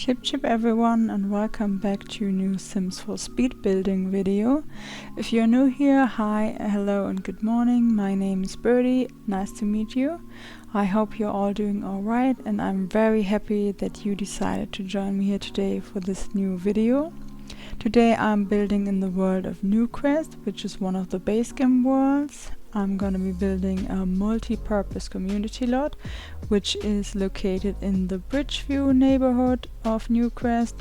Chip chip everyone, and welcome back to a new Sims 4 speed building video. If you're new here, hi, hello and good morning. My name is Birdie, nice to meet you. I hope you're all doing alright, and I'm very happy that you decided to join me here today for this new video. Today I'm building in the world of Newcrest, which is one of the base game worlds. I'm gonna be building a multi-purpose community lot, which is located in the Bridgeview neighborhood of Newcrest.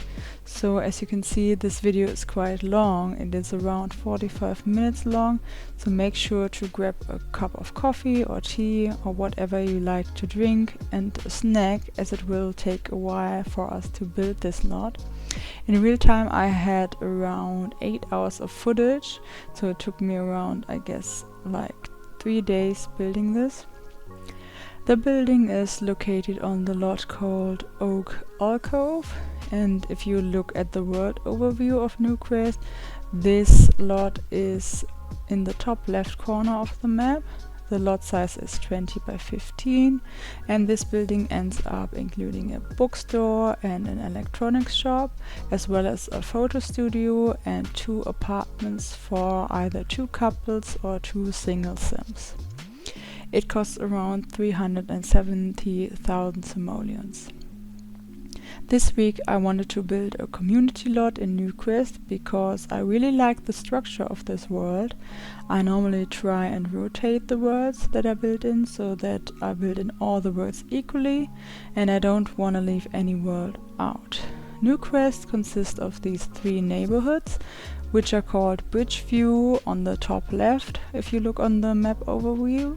So as you can see, this video is quite long. It is around 45 minutes long, so make sure to grab a cup of coffee or tea or whatever you like to drink and a snack, as it will take a while for us to build this lot. In real time I had around 8 hours of footage, so it took me around, I guess, like 3 days building this. The building is located on the lot called Alcove, and if you look at the world overview of Newcrest, this lot is in the top left corner of the map. The lot size is 20 by 15, and this building ends up including a bookstore and an electronics shop, as well as a photo studio and 2 apartments for either 2 couples or 2 single sims. It costs around 370,000 simoleons. This week I wanted to build a community lot in Newcrest because I really like the structure of this world. I normally try and rotate the worlds that I build in so that I build in all the worlds equally, and I don't want to leave any world out. Newcrest consists of these 3 neighborhoods, which are called Bridgeview on the top left if you look on the map overview,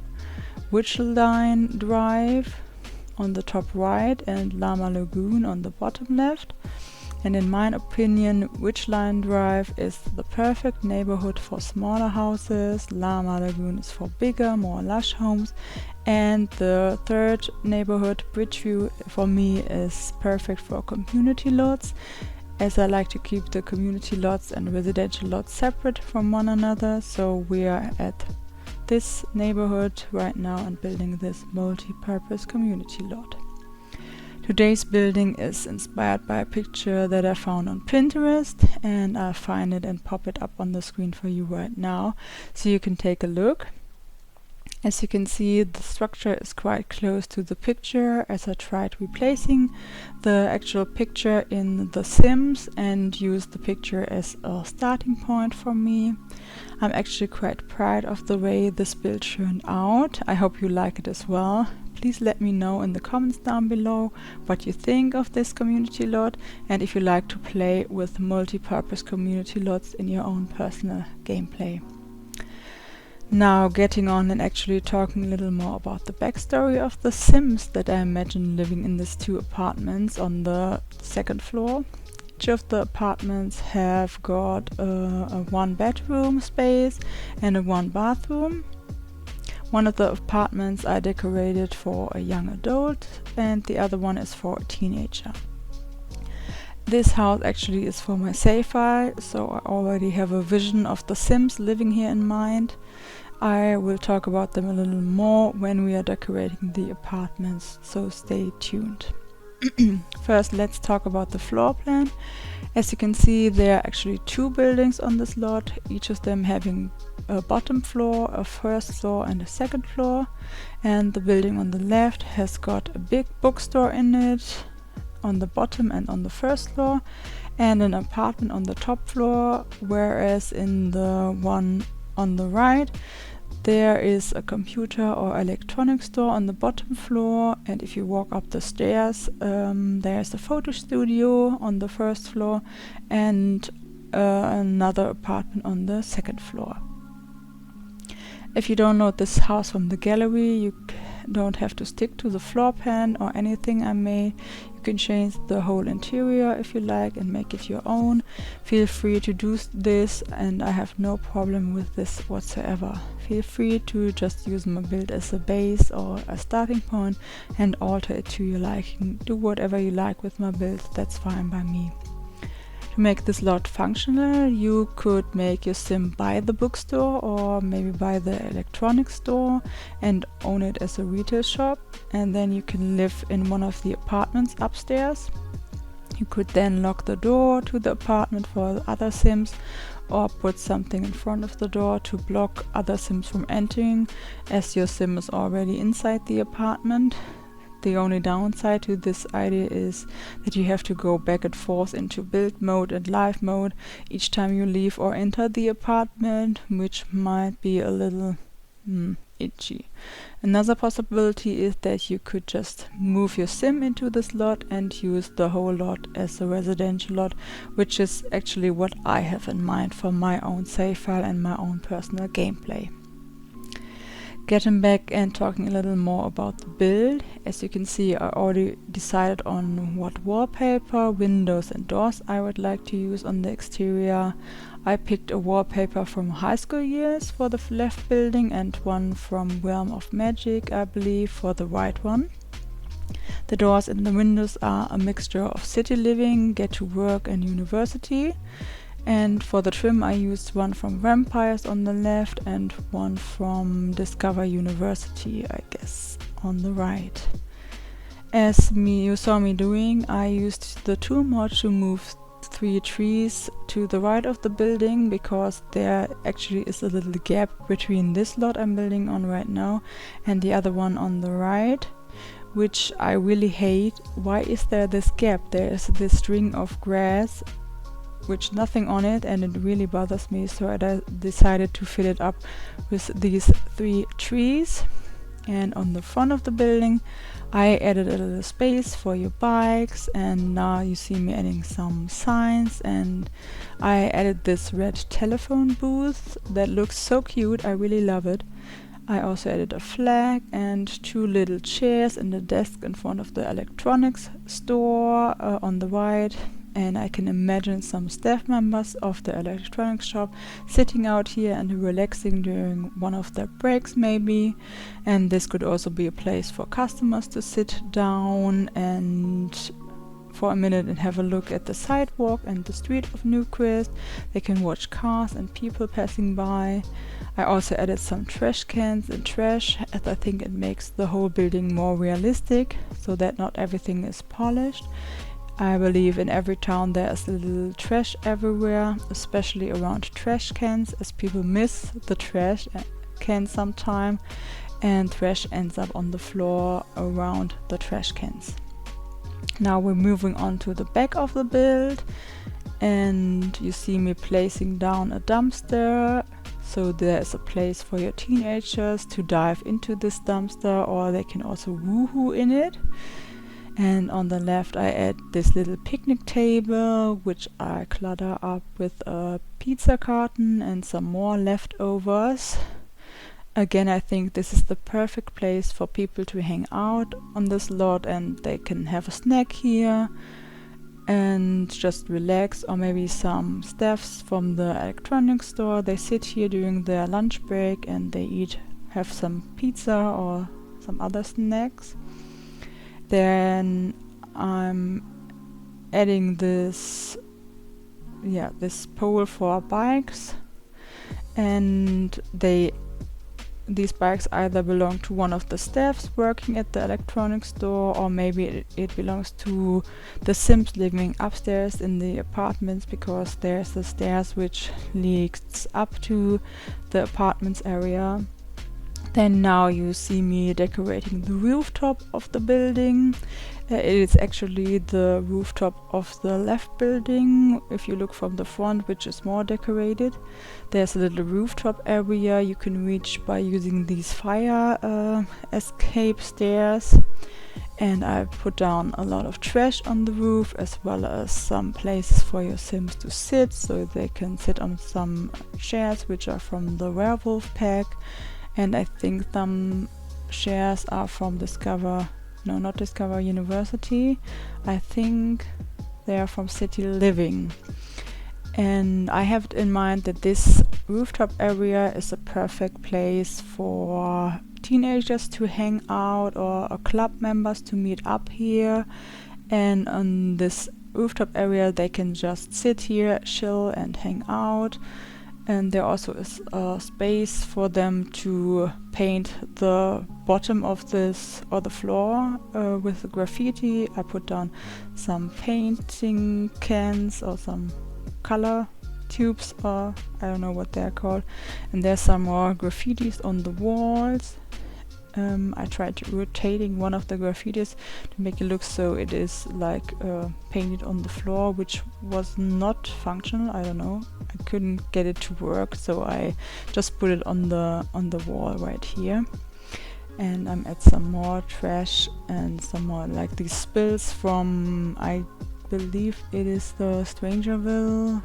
Dine Drive on the top right, and Llama Lagoon on the bottom left. And in my opinion, Line Drive is the perfect neighborhood for smaller houses, Llama Lagoon is for bigger, more lush homes, and the third neighborhood, Bridgeview, for me is perfect for community lots, as I like to keep the community lots and residential lots separate from one another. So we are at this neighborhood right now and building this multi-purpose community lot. Today's building is inspired by a picture that I found on Pinterest, and I'll find it and pop it up on the screen for you right now so you can take a look. As you can see, the structure is quite close to the picture, as I tried replacing the actual picture in The Sims and used the picture as a starting point for me. I'm actually quite proud of the way this build turned out. I hope you like it as well. Please let me know in the comments down below what you think of this community lot, and if you like to play with multi-purpose community lots in your own personal gameplay. Now getting on and actually talking a little more about the backstory of the Sims that I imagine living in these 2 apartments on the 2nd floor. Each of the apartments have got a 1 bedroom space and a 1 bathroom. One of the apartments I decorated for a young adult, and the other one is for a teenager. This house actually is for my save file, so I already have a vision of the Sims living here in mind. I will talk about them a little more when we are decorating the apartments, so stay tuned. First, let's talk about the floor plan. As you can see, there are actually 2 buildings on this lot, each of them having a bottom floor, a first floor and a second floor, and the building on the left has got a big bookstore in it on the bottom and on the first floor, and an apartment on the top floor, whereas in the one on the right there is a computer or electronics store on the bottom floor, and if you walk up the stairs there's a photo studio on the first floor and another apartment on the second floor. If you don't know this house from the gallery, you don't have to stick to the floor plan or anything I made. You can change the whole interior if you like and make it your own. Feel free to do this, and I have no problem with this whatsoever. Feel free to just use my build as a base or a starting point and alter it to your liking. Do whatever you like with my build, that's fine by me. To make this lot functional, you could make your sim buy the bookstore or maybe buy the electronics store and own it as a retail shop, and then you can live in one of the apartments upstairs. You could then lock the door to the apartment for the other Sims, or put something in front of the door to block other Sims from entering, as your Sim is already inside the apartment. The only downside to this idea is that you have to go back and forth into build mode and live mode each time you leave or enter the apartment, which might be a little itchy. Another possibility is that you could just move your Sim into this lot and use the whole lot as a residential lot, which is actually what I have in mind for my own save file and my own personal gameplay. Getting back and talking a little more about the build, as you can see, I already decided on what wallpaper, windows and doors I would like to use on the exterior. I picked a wallpaper from Highschool years for the left building and one from Realm of Magic, I believe, for the right one. The doors and the windows are a mixture of city living, get to work and university. And for the trim I used one from Vampires on the left and one from Discover University, I guess, on the right. As you saw me doing, I used the tool mod to move 3 trees to the right of the building, because there actually is a little gap between this lot I'm building on right now and the other one on the right, which I really hate. Why is there this gap? There is this string of grass which nothing on it, and it really bothers me, so I decided to fill it up with these 3 trees. And on the front of the building I added a little space for your bikes, and now you see me adding some signs, and I added this red telephone booth that looks so cute. I really love it. I also added a flag and 2 little chairs and a desk in front of the electronics store on the right. And I can imagine some staff members of the electronics shop sitting out here and relaxing during one of their breaks maybe. And this could also be a place for customers to sit down and for a minute and have a look at the sidewalk and the street of Newcrest. They can watch cars and people passing by. I also added some trash cans and trash, as I think it makes the whole building more realistic, so that not everything is polished. I believe in every town there is a little trash everywhere, especially around trash cans, as people miss the trash can sometime and trash ends up on the floor around the trash cans. Now we're moving on to the back of the build, and you see me placing down a dumpster, so there's a place for your teenagers to dive into this dumpster, or they can also woohoo in it. And on the left I add this little picnic table, which I clutter up with a pizza carton and some more leftovers. Again, I think this is the perfect place for people to hang out on this lot, and they can have a snack here and just relax, or maybe some staffs from the electronics store, they sit here during their lunch break and they have some pizza or some other snacks. Then I'm adding this pole for bikes, and these bikes either belong to one of the staffs working at the electronics store, or maybe it belongs to the Sims living upstairs in the apartments, because there's the stairs which leads up to the apartments area. Then now you see me decorating the rooftop of the building. It is actually the rooftop of the left building, if you look from the front, which is more decorated. There's a little rooftop area you can reach by using these fire escape stairs. And I put down a lot of trash on the roof, as well as some places for your Sims to sit, so they can sit on some chairs which are from the Werewolf pack. And I think some shares are from not Discover University. I think they are from City Living. And I have it in mind that this rooftop area is a perfect place for teenagers to hang out, or club members to meet up here. And on this rooftop area they can just sit here, chill and hang out. and there also is a space for them to paint the bottom of this or the floor with the graffiti. I put down some painting cans or some color tubes, or I don't know what they're called, and there's some more graffitis on the walls. I tried rotating one of the graffitis to make it look so it is like painted on the floor, which was not functional. I don't know, I couldn't get it to work, so I just put it on the wall right here. And I'm at some more trash and some more like these spills from, I believe it is the StrangerVille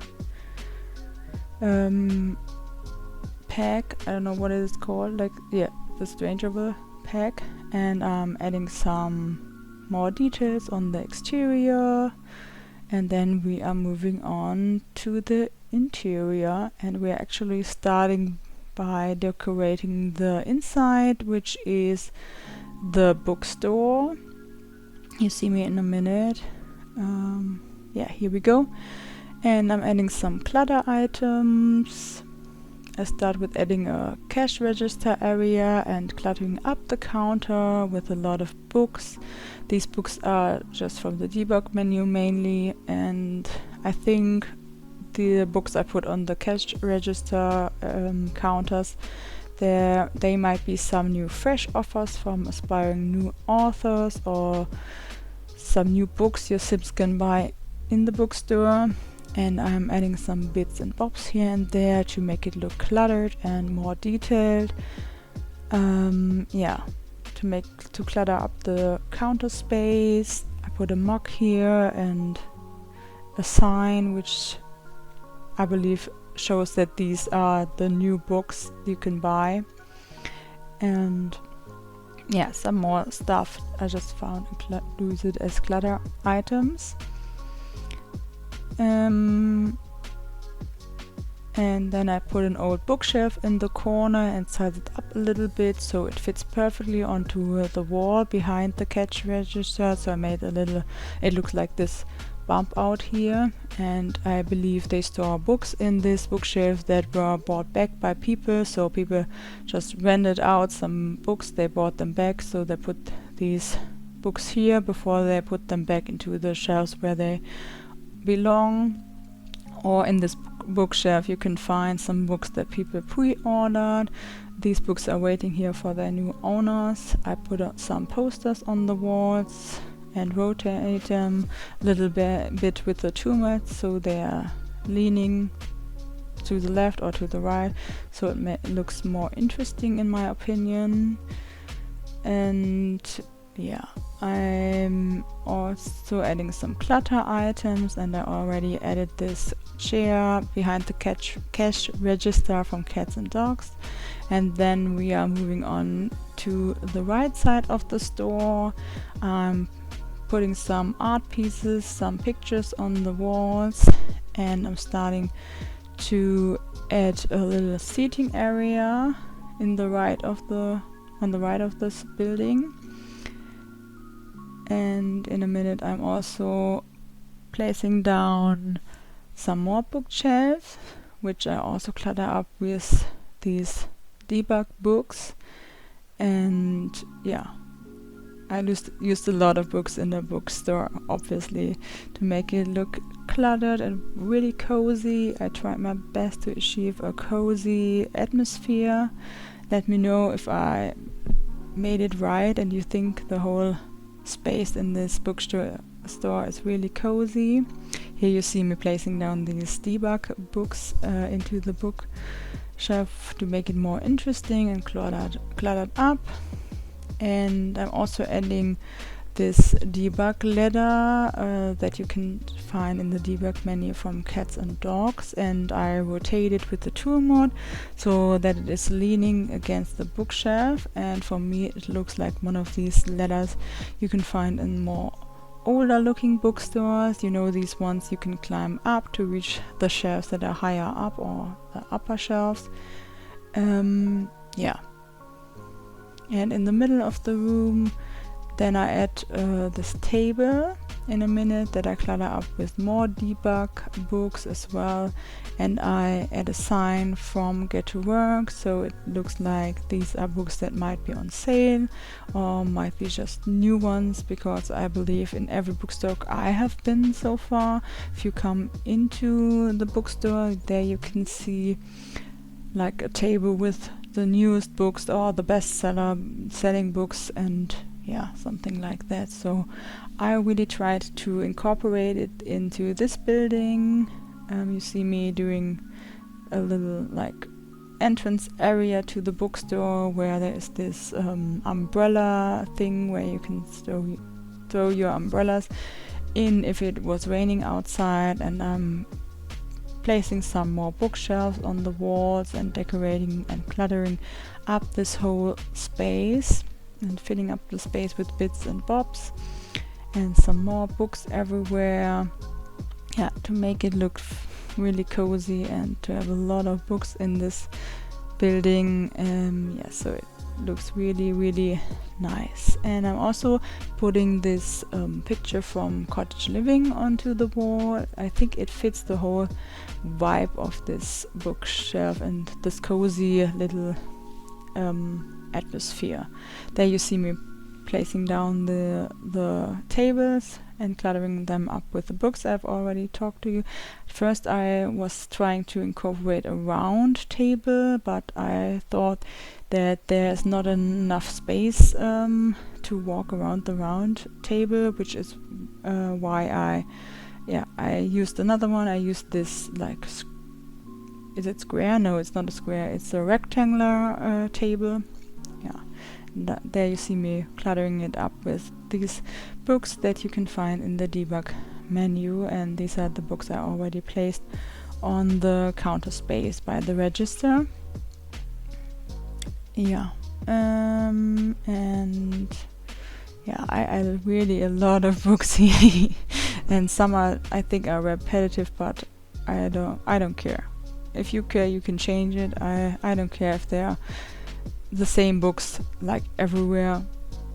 pack. I don't know what it is called, like, yeah, the StrangerVille pack. And I'm adding some more details on the exterior, and then we are moving on to the interior, and we're actually starting by decorating the inside, which is the bookstore. You see me in a minute. Yeah, here we go. And I'm adding some clutter items. I start with adding a cash register area and cluttering up the counter with a lot of books. These books are just from the debug menu mainly, and I think the books I put on the cash register counters, they might be some new fresh offers from aspiring new authors, or some new books your Sims can buy in the bookstore. And I'm adding some bits and bobs here and there to make it look cluttered and more detailed. Yeah, to clutter up the counter space. I put a mug here and a sign which I believe shows that these are the new books you can buy. And yeah, some more stuff I just found and use it as clutter items. And then I put an old bookshelf in the corner and size it up a little bit so it fits perfectly onto the wall behind the cash register. So I made a little, it looks like this bump out here, and I believe they store books in this bookshelf that were bought back by people. So people just rented out some books, they bought them back, so they put these books here before they put them back into the shelves where they belong. Or in this bookshelf you can find some books that people pre-ordered. These books are waiting here for their new owners. I put some posters on the walls and rotate them a little bit with the two mats so they are leaning to the left or to the right, so it looks more interesting in my opinion. And yeah, I'm also adding some clutter items, and I already added this chair behind the cash register from Cats and Dogs. And then we are moving on to the right side of the store. I'm putting some art pieces, some pictures on the walls, and I'm starting to add a little seating area on the right of this building. And in a minute I'm also placing down some more bookshelves, which I also clutter up with these debug books. And yeah, I used a lot of books in the bookstore, obviously, to make it look cluttered and really cozy. I tried my best to achieve a cozy atmosphere. Let me know if I made it right and you think the whole space in this bookstore is really cozy. Here you see me placing down these debug books into the bookshelf to make it more interesting and cluttered up. And I'm also adding this debug ladder that you can find in the debug menu from Cats and Dogs, and I rotate it with the tool mod so that it is leaning against the bookshelf. And for me it looks like one of these ladders you can find in more older looking bookstores, you know, these ones you can climb up to reach the shelves that are higher up, or the upper shelves. Yeah, and in the middle of the room then I add this table in a minute that I clutter up with more debug books as well, and I add a sign from Get to Work, so it looks like these are books that might be on sale or might be just new ones, because I believe in every bookstore I have been so far, if you come into the bookstore, there you can see like a table with the newest books or the selling books, and yeah, something like that. So I really tried to incorporate it into this building. You see me doing a little like entrance area to the bookstore where there is this umbrella thing where you can throw your umbrellas in if it was raining outside, and I'm placing some more bookshelves on the walls and decorating and cluttering up this whole space and filling up the space with bits and bobs, and some more books everywhere, yeah, to make it look really cozy and to have a lot of books in this building. Yeah, so it looks really, really nice. And I'm also putting this picture from Cottage living onto the wall. I think it fits the whole vibe of this bookshelf and this cozy little atmosphere. There you see me placing down the tables and cluttering them up with the books I've already talked to you. First I was trying to incorporate a round table, but I thought that there's not enough space to walk around the round table, which is why I used another one. I used this like is it square? No, it's not a square, it's a rectangular table. Yeah, there you see me cluttering it up with these books that you can find in the debug menu, and these are the books I already placed on the counter space by the register. Yeah, and yeah, I really a lot of books here, and some I think are repetitive, but I don't care. If you care, you can change it. I don't care if they're the same books like everywhere.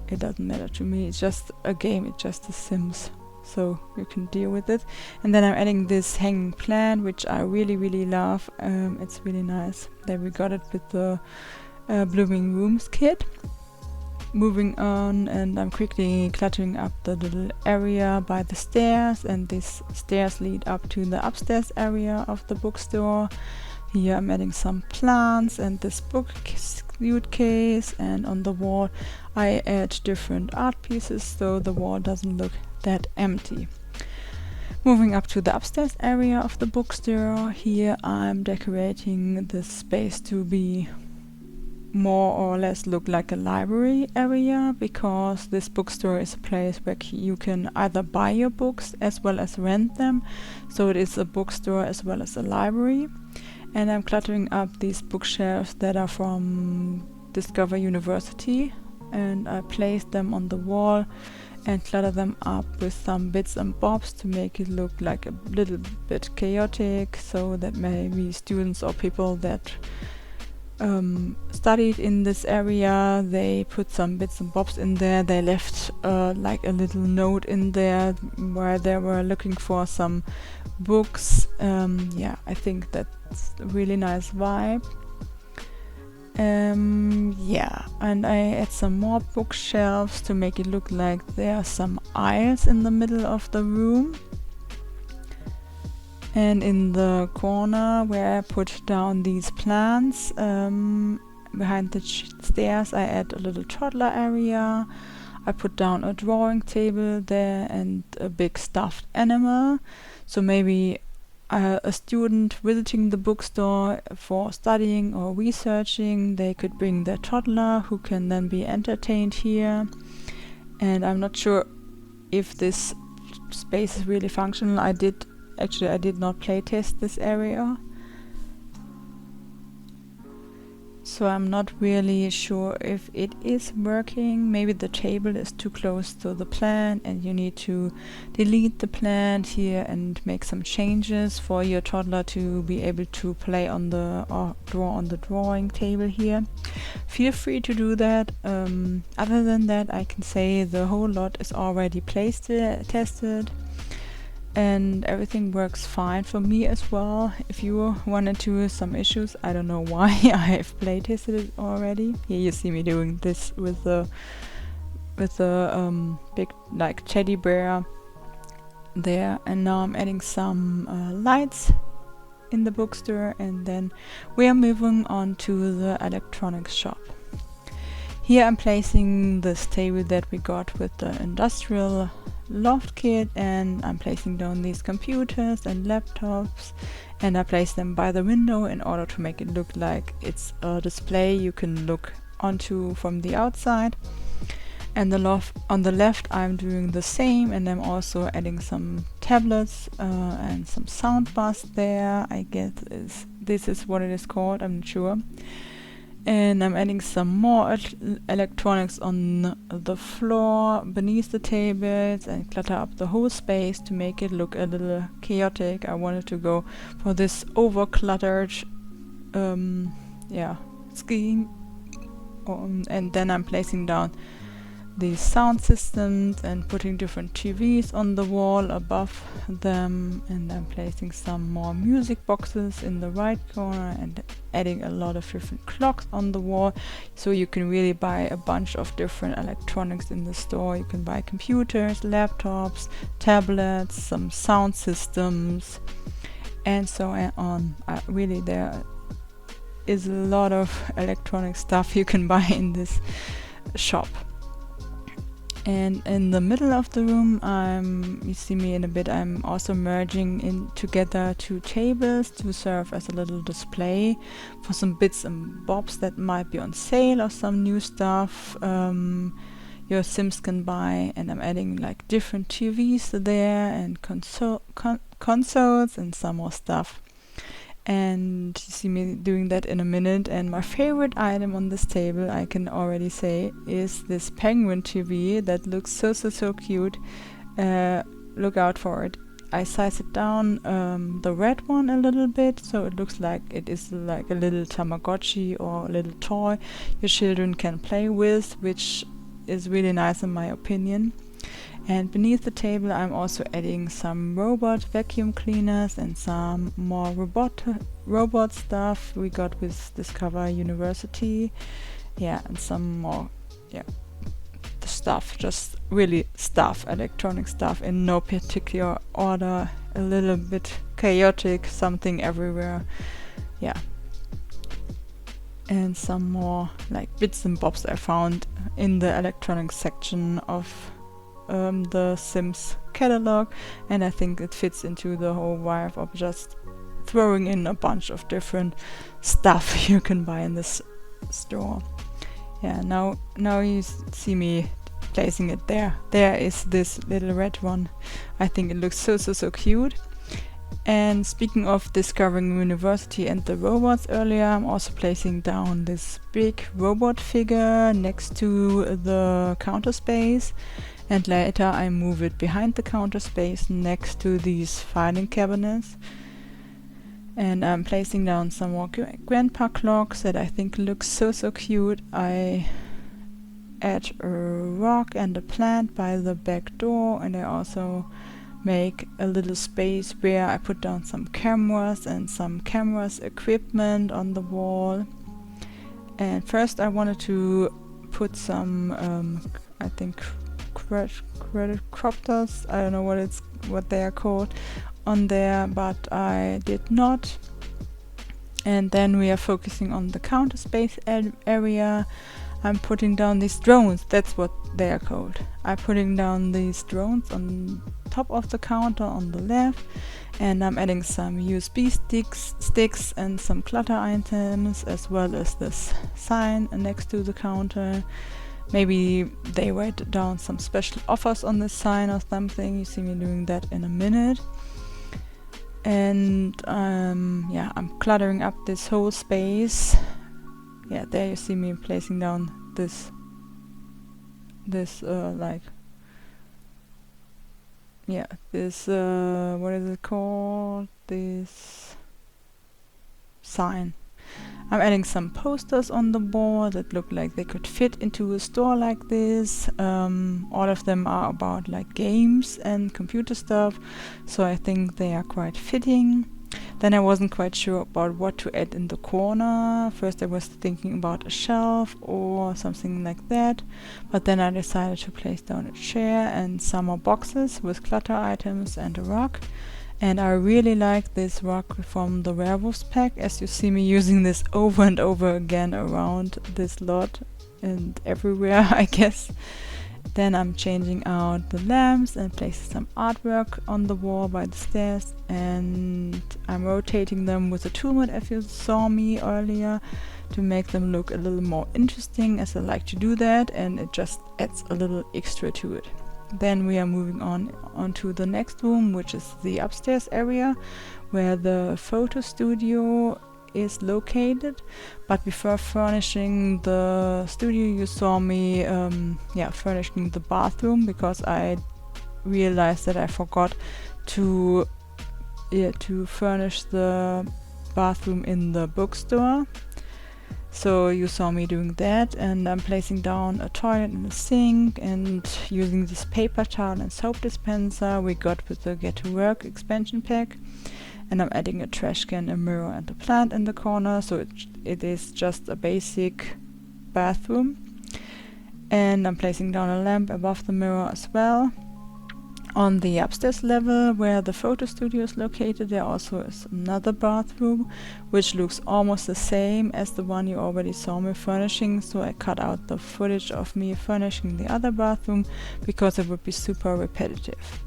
It doesn't matter to me. It's just a game. It's just The Sims, so you can deal with it. And then I'm adding this hanging plant, which I really, really love. It's really nice. Then we got it with the Blooming Rooms kit. Moving on, and I'm quickly cluttering up the little area by the stairs, and these stairs lead up to the upstairs area of the bookstore. Here I'm adding some plants and this book suitcase, and on the wall I add different art pieces so the wall doesn't look that empty. Moving up to the upstairs area of the bookstore, here I'm decorating the space to be more or less look like a library area, because this bookstore is a place where you can either buy your books as well as rent them, so it is a bookstore as well as a library. And I'm cluttering up these bookshelves that are from Discover University, and I place them on the wall and clutter them up with some bits and bobs to make it look like a little bit chaotic, so that maybe students or people that studied in this area, they put some bits and bobs in there. They left like a little note in there where they were looking for some books. Yeah, I think that's a really nice vibe. Yeah, and I add some more bookshelves to make it look like there are some aisles in the middle of the room. And in the corner where I put down these plants, behind the stairs, I add a little toddler area. I put down a drawing table there and a big stuffed animal. So maybe a student visiting the bookstore for studying or researching, they could bring their toddler who can then be entertained here. And I'm not sure if this space is really functional. I did not playtest this area. so I'm not really sure if it is working. Maybe the table is too close to the plant and you need to delete the plant here and make some changes for your toddler to be able to play on the or draw on the drawing table here. Feel free to do that. Other than that, I can say the whole lot is already tested, and everything works fine for me as well. If you run into some issues, I don't know why, I have play tested it already. Here you see me doing this with the big like teddy bear there, and now I'm adding some lights in the bookstore, and then we are moving on to the electronics shop. Here I'm placing this table that we got with the industrial Loft kit, and I'm placing down these computers and laptops, and I place them by the window in order to make it look like it's a display you can look onto from the outside. And on the left I'm doing the same, and I'm also adding some tablets and some sound bars there. I guess this is what it is called, I'm not sure. And I'm adding some more electronics on the floor beneath the tables and clutter up the whole space to make it look a little chaotic. I wanted to go for this over-cluttered scheme. And then I'm placing down these sound systems and putting different TVs on the wall above them, and I'm placing some more music boxes in the right corner and adding a lot of different clocks on the wall, so you can really buy a bunch of different electronics in the store. You can buy computers, laptops, tablets, some sound systems, and so on. Really, there is a lot of electronic stuff you can buy in this shop. And in the middle of the room, you see me in a bit, I'm also merging in together two tables to serve as a little display for some bits and bobs that might be on sale or some new stuff your Sims can buy. And I'm adding like different TVs there and consoles and some more stuff. And you see me doing that in a minute. And my favorite item on this table, I can already say, is this penguin TV that looks so cute. Look out for it. I size it down, the red one, a little bit, so it looks like it is like a little Tamagotchi or a little toy your children can play with, which is really nice in my opinion. And beneath the table I'm also adding some robot vacuum cleaners and some more robot stuff we got with Discover University. Yeah, and some more, the stuff, just really stuff, electronic stuff in no particular order, a little bit chaotic, something everywhere. Yeah. And some more like bits and bobs I found in the electronics section of the Sims catalog, and I think it fits into the whole vibe of just throwing in a bunch of different stuff you can buy in this store. Yeah, now you see me placing it there. There is this little red one. I think it looks so cute. And speaking of discovering university and the robots earlier, I'm also placing down this big robot figure next to the counter space, and later I move it behind the counter space next to these filing cabinets. And I'm placing down some more grandpa clocks that I think look so cute. I add a rock and a plant by the back door, and I also make a little space where I put down some cameras and some cameras equipment on the wall. And first I wanted to put some I think quadricopters, I don't know what they are called, on there, but I did not. And then we are focusing on the counter space area. I'm putting down these drones, that's what they are called. I'm putting down these drones on top of the counter on the left, and I'm adding some USB sticks and some clutter items, as well as this sign next to the counter. Maybe they write down some special offers on this sign or something. You see me doing that in a minute. And I'm cluttering up this whole space yeah, there you see me placing down this like, yeah, this what is it called, this sign. I'm adding some posters on the wall that look like they could fit into a store like this. All of them are about like games and computer stuff, so I think they are quite fitting. Then I wasn't quite sure about what to add in the corner. First I was thinking about a shelf or something like that, but then I decided to place down a chair and some more boxes with clutter items and a rug. And I really like this rug from the Werewolves pack, as you see me using this over and over again around this lot and everywhere, I guess. Then I'm changing out the lamps and placing some artwork on the wall by the stairs, and I'm rotating them with a tool mat, as you saw me earlier, to make them look a little more interesting, as I like to do that, and it just adds a little extra to it. Then we are moving on to the next room, which is the upstairs area where the photo studio is located. But before furnishing the studio, you saw me furnishing the bathroom, because I realized that I forgot to furnish the bathroom in the bookstore. So you saw me doing that, and I'm placing down a toilet and a sink, and using this paper towel and soap dispenser we got with the Get to Work expansion pack. And I'm adding a trash can, a mirror and a plant in the corner, so it is just a basic bathroom. And I'm placing down a lamp above the mirror as well. On the upstairs level where the photo studio is located, there also is another bathroom which looks almost the same as the one you already saw me furnishing, so I cut out the footage of me furnishing the other bathroom because it would be super repetitive.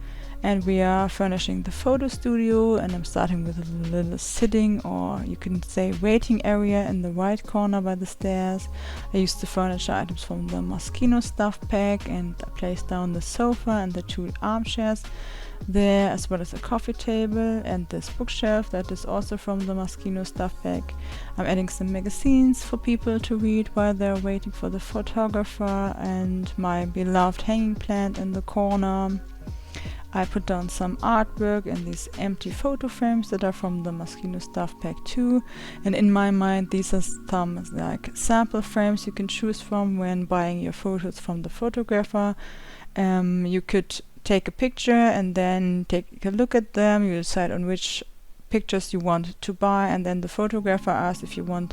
And we are furnishing the photo studio, and I'm starting with a little sitting, or you can say waiting area, in the right corner by the stairs. I used the furniture items from the Moschino stuff pack, and I placed down the sofa and the 2 armchairs there, as well as a coffee table and this bookshelf that is also from the Moschino stuff pack. I'm adding some magazines for people to read while they're waiting for the photographer, and my beloved hanging plant in the corner. I put down some artwork in these empty photo frames that are from the Moschino stuff pack too, and in my mind these are some like sample frames you can choose from when buying your photos from the photographer. You could take a picture and then take a look at them, you decide on which pictures you want to buy, and then the photographer asks if you want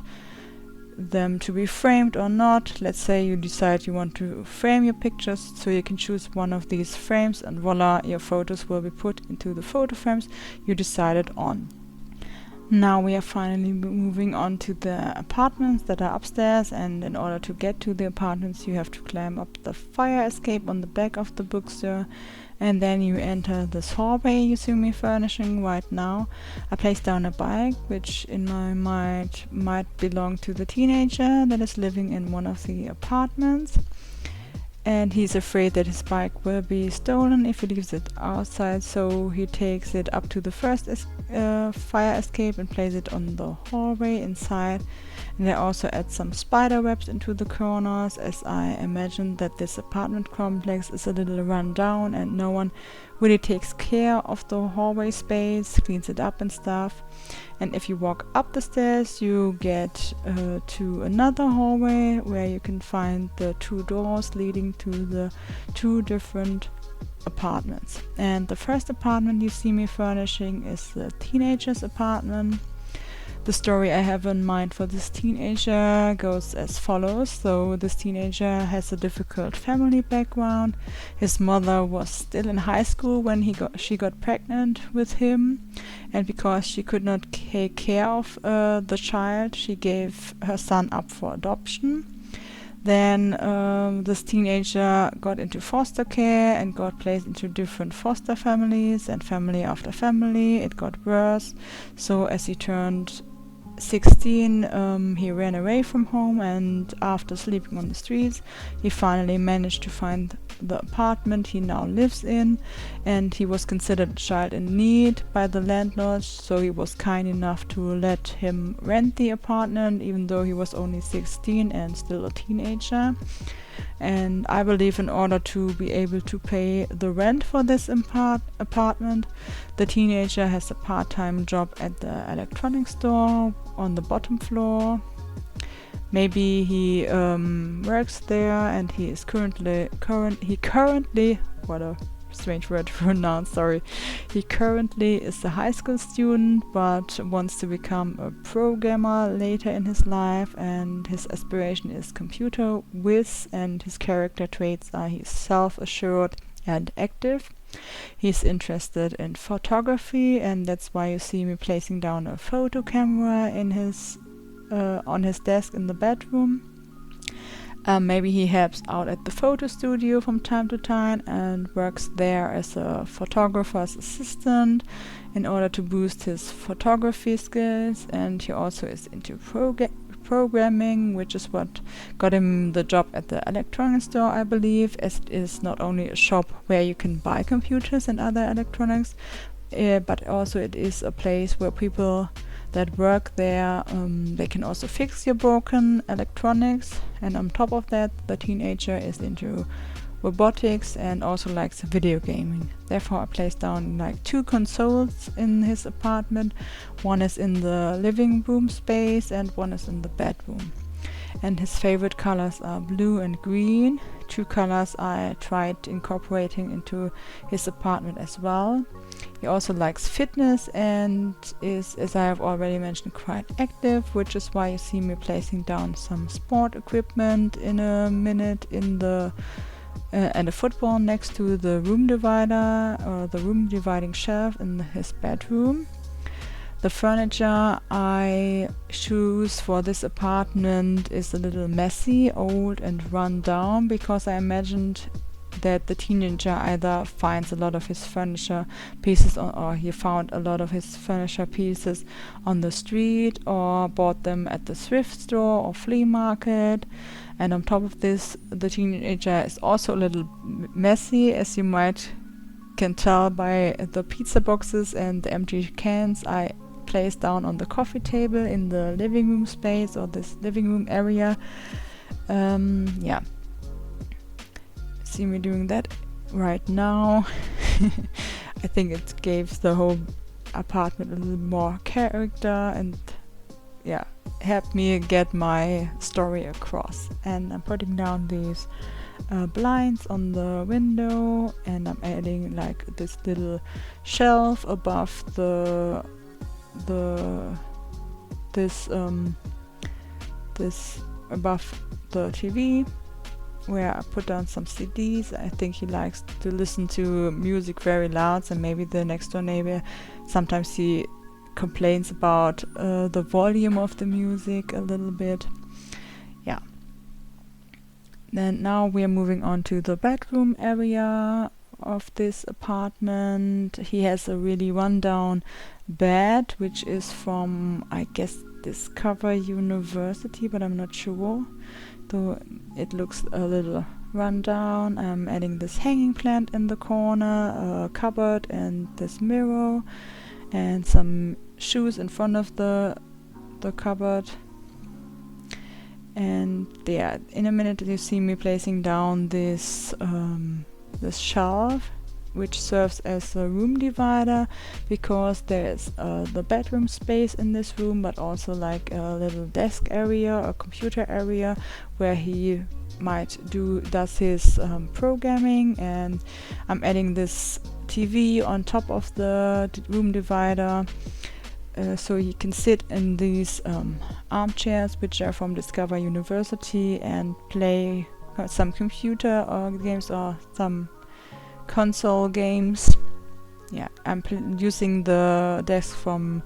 them to be framed or not. Let's say you decide you want to frame your pictures, so you can choose one of these frames, and voila, your photos will be put into the photo frames you decided on. Now we are finally moving on to the apartments that are upstairs, and in order to get to the apartments you have to climb up the fire escape on the back of the bookstore, and then you enter this hallway you see me furnishing right now. I placed down a bike, which in my mind might belong to the teenager that is living in one of the apartments. And he's afraid that his bike will be stolen if he leaves it outside, so he takes it up to the first fire escape and places it on the hallway inside. And I also add some spider webs into the corners, as I imagine that this apartment complex is a little run down and no one really takes care of the hallway space, cleans it up and stuff. And if you walk up the stairs you get to another hallway where you can find the 2 doors leading to the 2 different apartments. And the first apartment you see me furnishing is the teenager's apartment. The story I have in mind for this teenager goes as follows. So this teenager has a difficult family background. His mother was still in high school when she got pregnant with him, and because she could not take care of the child, she gave her son up for adoption. Then this teenager got into foster care and got placed into different foster families, and family after family it got worse. So as he turned 16, he ran away from home, and after sleeping on the streets, he finally managed to find the apartment he now lives in, and he was considered a child in need by the landlord, so he was kind enough to let him rent the apartment, even though he was only 16 and still a teenager. And I believe in order to be able to pay the rent for this apartment, the teenager has a part-time job at the electronics store on the bottom floor. Maybe he works there, and he is currently what a strange word to pronounce, sorry. He currently is a high school student, but wants to become a programmer later in his life, and his aspiration is computer whiz, and his character traits are he's self-assured and active. He's interested in photography, and that's why you see me placing down a photo camera in his on his desk in the bedroom. Maybe he helps out at the photo studio from time to time and works there as a photographer's assistant in order to boost his photography skills, and he also is into programming, which is what got him the job at the electronics store, I believe, as it is not only a shop where you can buy computers and other electronics, but also it is a place where people that work there, they can also fix your broken electronics. And on top of that, the teenager is into robotics and also likes video gaming. Therefore I placed down like 2 consoles in his apartment. One is in the living room space and one is in the bedroom. And his favorite colors are blue and green, 2 colors I tried incorporating into his apartment as well. He also likes fitness and is, as I have already mentioned, quite active, which is why you see me placing down some sport equipment in a minute in the and a football next to the room divider, or the room dividing shelf in his bedroom. The furniture I choose for this apartment is a little messy, old and run down, because I imagined that the teenager either finds a lot of his furniture pieces or he found a lot of his furniture pieces on the street or bought them at the thrift store or flea market. And on top of this, the teenager is also a little messy, as you might can tell by the pizza boxes and the empty cans I placed down on the coffee table in the living room space, or this living room area. Yeah, see me doing that right now. I think it gave the whole apartment a little more character and yeah, helped me get my story across. And I'm putting down these blinds on the window, and I'm adding like this little shelf above this above the TV, where I put down some CDs. I think he likes to listen to music very loud, and maybe the next door neighbor, sometimes he complains about the volume of the music a little bit. Yeah. Then now we are moving on to the bedroom area of this apartment. He has a really rundown bed, which is from, I guess, Discover University, but I'm not sure. Though it looks a little rundown. I'm adding this hanging plant in the corner, a cupboard and this mirror, and some shoes in front of the cupboard. And yeah, in a minute you see me placing down this shelf, which serves as a room divider, because there's the bedroom space in this room, but also like a little desk area, a computer area where he does his programming. And I'm adding this TV on top of the room divider, so he can sit in these armchairs, which are from Discover University, and play some computer games or some console games. Yeah, I'm using the desk from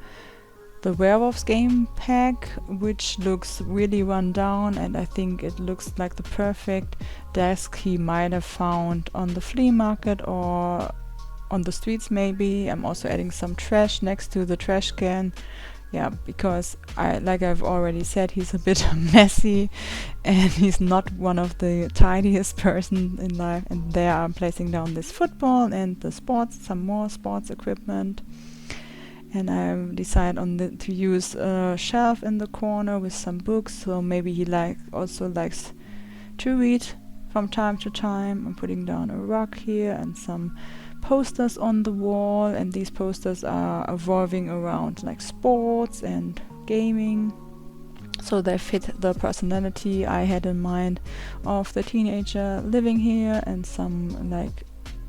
the Werewolves game pack, which looks really run down, and I think it looks like the perfect desk he might have found on the flea market or on the streets maybe. I'm also adding some trash next to the trash can. yeah, because I've already said, he's a bit messy, and he's not one of the tidiest person in life. And there I'm placing down this football and the some more sports equipment. And I decide to use a shelf in the corner with some books, so maybe he also likes to read from time to time. I'm putting down a rug here and some posters on the wall, and these posters are evolving around like sports and gaming, so they fit the personality I had in mind of the teenager living here, and some like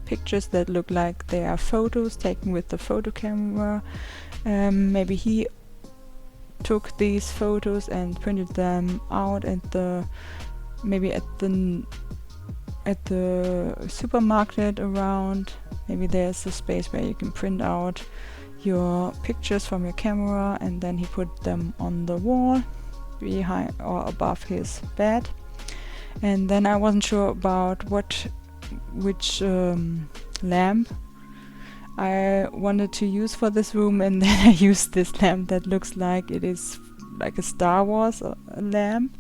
pictures that look like they are photos taken with the photo camera. Maybe he took these photos and printed them out at the supermarket around. Maybe there's a space where you can print out your pictures from your camera, and then he put them on the wall behind or above his bed. And then I wasn't sure about which lamp I wanted to use for this room, and then I used this lamp that looks like it is like a Star Wars lamp.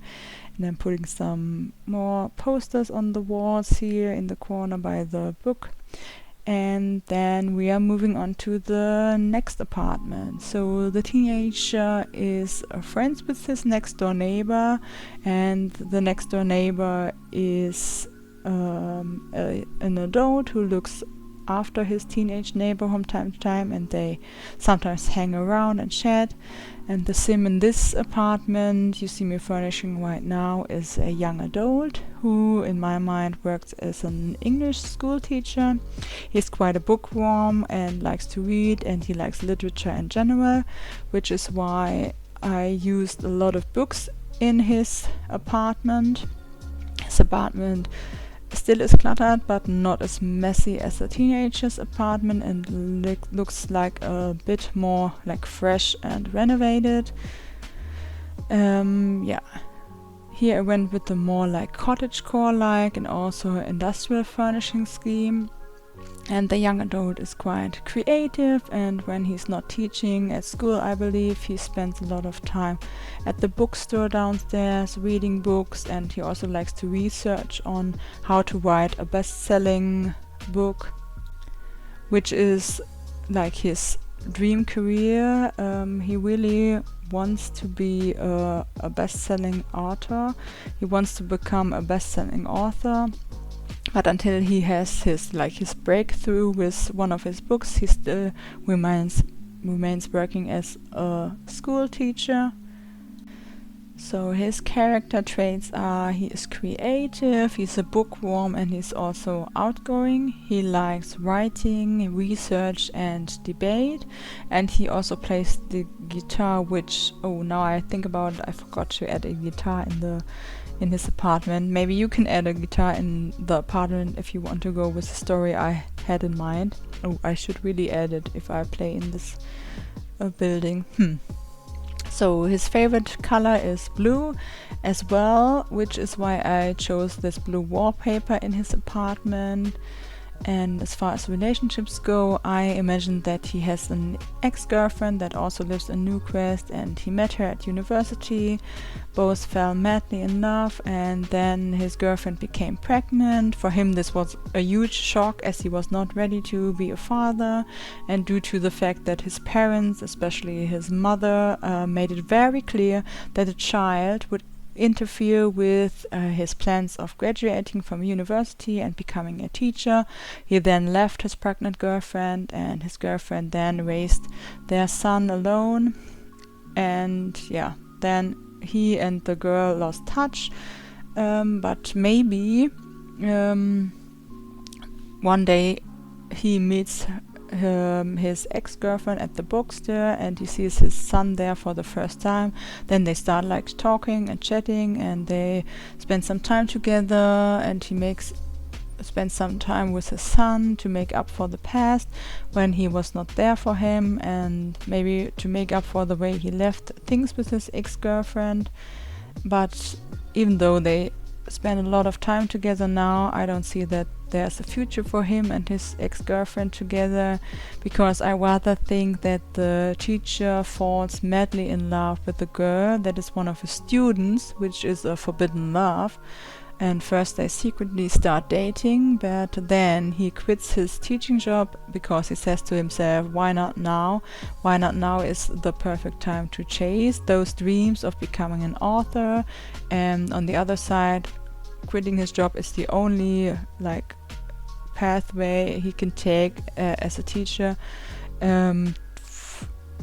And I'm putting some more posters on the walls here in the corner by the book. And then we are moving on to the next apartment. So the teenager is friends with his next door neighbor, and the next door neighbor is an adult who looks after his teenage neighbor from time to time, and they sometimes hang around and chat. And the sim in this apartment you see me furnishing right now is a young adult who, in my mind, works as an English school teacher. He's quite a bookworm and likes to read, and he likes literature in general, which is why I used a lot of books in his apartment. His apartment still is cluttered, but not as messy as the teenager's apartment, and looks like a bit more like fresh and renovated. Yeah, here I went with the more like cottage core like and also industrial furnishing scheme. And the young adult is quite creative, and when he's not teaching at school, I believe, he spends a lot of time at the bookstore downstairs reading books, and he also likes to research on how to write a best-selling book, which is like his dream career. He really wants to be a best-selling author. He wants to become a best-selling author. But until he has his breakthrough with one of his books, he still remains working as a school teacher. So his character traits are: he is creative, he's a bookworm, and he's also outgoing. He likes writing, research, and debate. And he also plays the guitar, which, now I think about it, I forgot to add a guitar in his apartment. Maybe you can add a guitar in the apartment if you want to go with the story I had in mind. I should really add it if I play in this building. So his favorite color is blue as well, which is why I chose this blue wallpaper in his apartment. And as far as relationships go, I imagine that he has an ex-girlfriend that also lives in Newcrest, and he met her at university. Both fell madly in love, and then his girlfriend became pregnant. For him this was a huge shock, as he was not ready to be a father, and due to the fact that his parents, especially his mother, made it very clear that a child would interfere with his plans of graduating from university and becoming a teacher. He then left his pregnant girlfriend, and his girlfriend then raised their son alone. And yeah, then he and the girl lost touch, but maybe one day he meets his ex-girlfriend at the bookstore, and he sees his son there for the first time. Then they start talking and chatting, and they spend some time together, and he spends some time with his son to make up for the past when he was not there for him, and maybe to make up for the way he left things with his ex-girlfriend. But even though they spend a lot of time together now. I don't see that there's a future for him and his ex-girlfriend together, because I rather think that the teacher falls madly in love with the girl that is one of his students, which is a forbidden love. And first they secretly start dating, but then he quits his teaching job because he says to himself, why not now? Why not now is the perfect time to chase those dreams of becoming an author. And on the other side, quitting his job is the only like pathway he can take as a teacher.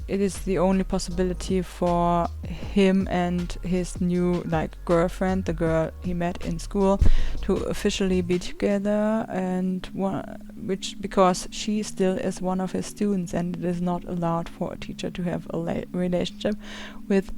It is the only possibility for him and his new like girlfriend, the girl he met in school, to officially be together, and which because she still is one of his students, and it is not allowed for a teacher to have a relationship with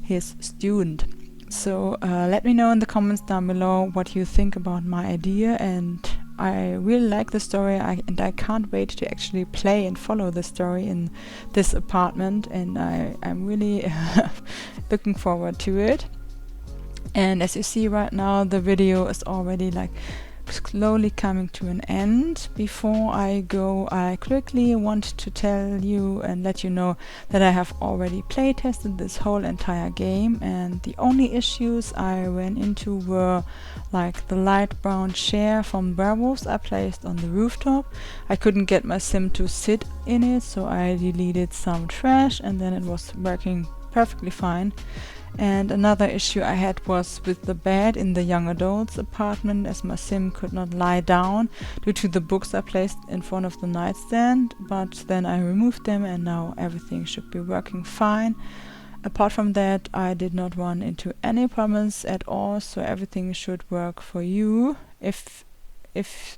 his student. So let me know in the comments down below what you think about my idea, and I really like the story, and I can't wait to actually play and follow the story in this apartment, and I'm really looking forward to it. And as you see right now, the video is already like slowly coming to an end. Before I go, I quickly want to tell you and let you know that I have already play tested this whole entire game, and the only issues I ran into were like the light brown chair from Werewolves I placed on the rooftop. I couldn't get my sim to sit in it, so I deleted some trash, and then it was working perfectly fine. And another issue I had was with the bed in the young adults apartment, as my sim could not lie down due to the books I placed in front of the nightstand, but then I removed them and now everything should be working fine. Apart from that, I did not run into any problems at all, so everything should work for you. If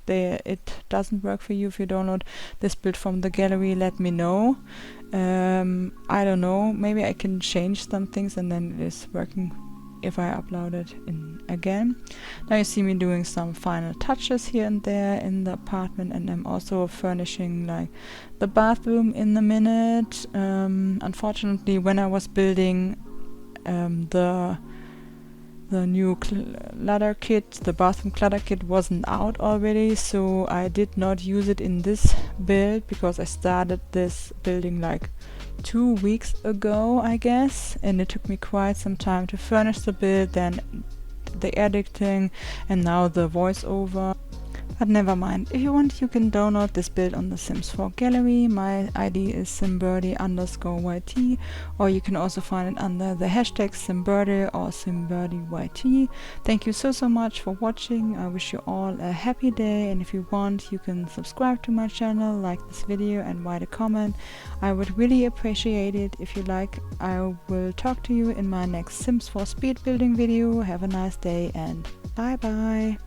it doesn't work for you, if you download this build from the gallery, let me know. I don't know, maybe I can change some things and then it is working if I upload it in again. Now you see me doing some final touches here and there in the apartment, and I'm also furnishing like the bathroom in a minute. Unfortunately, when I was building the new clutter kit, the bathroom clutter kit wasn't out already, so I did not use it in this build because I started this building like 2 weeks ago, I guess, and it took me quite some time to furnish the build, then the editing, and now the voiceover. But never mind, if you want you can download this build on the Sims 4 gallery. My ID is simbirdie_YT, or you can also find it under the hashtag simbirdie or simbirdie_YT. Thank you so much for watching. I wish you all a happy day, and if you want you can subscribe to my channel, like this video and write a comment. I would really appreciate it if you like. I will talk to you in my next Sims 4 speed building video. Have a nice day and bye bye.